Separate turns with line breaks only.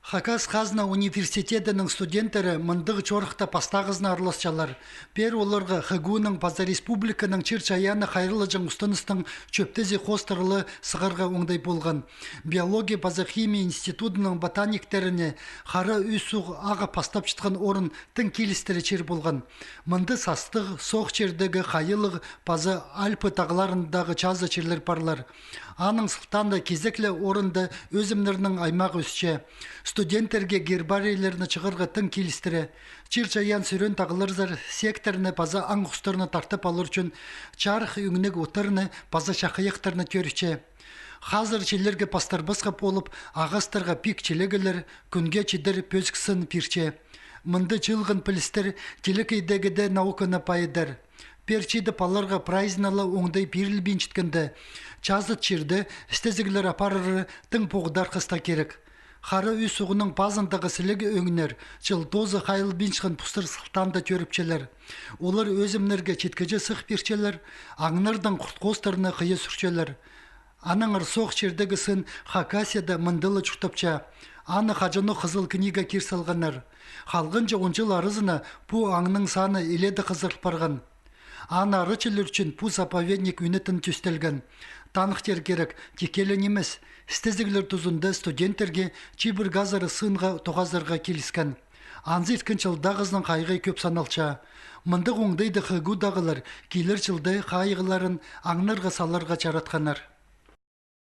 Хакас Хазна университетінің студенттері мындығы чорықта пастағызына араласчалар. Пер оларға Хагуның Паза Республиканың Чирчаяны қайрылы жаңғыстаныстың чөптези қостырылы сығырға оңдай болған. Биология Паза Химия институтының ботаниктеріне қары үйсуғы аға пастап шытқан орын тың келістері чер болған. Мынды састық, соқ чердегі қайылығы Паза Альпы тағыларындағы чазы черлер парлар. Аның сылтанда кезеклі орынды өзімдерінің аймақ өсче. Студенттерге гербарийлеріні чығырға тың келістірі. Чирчаян сүрен тағылырзар секторны Паза аңғыстырны тартып алыр үшін чарх үңінік отырны Паза шақыяқтарны көріче. Хазыр челерге пастарбасқа болып, ағастарға пик челегілер, күнге чедір пөзкісін пирче. Мынды чылғын пілістер телекейдегіде науканы пайыдар. Перчиді паларға прайзналы оңдай пиріл бенчіткінді. Чазыт черді істезігілер апарыры тың поғдар қыста керек. Хары үй суғының пазындағы сілігі өңінер, жыл тозы қайыл бенчіғын пұстыр сылтанды төріпчелер. Олар өзімнерге четкеже сық перчелер, аңнырдың құртқостарыны қиы сүрчелер. Аныңыр соқ чердегі сын Хакасияда мындылы чүртіпча. Аны қажыны қызыл книга кер салғанар. Халғынжа онжыл арызына бұ аңның саны еледі қызырып барған. Ана рычылыр үшін пу заповедник үнетін түстелген. Танықтер керек, текелі немес. Стезіглер тұзында студенттерге чибір газары сынға тоғазарға келіскен. Анзы еткін жылдағызның қайғай көп саналча. Мындық оңдайды қығу дағылар, келер жылдай қайғыларын аңнарға саларға чаратқанар.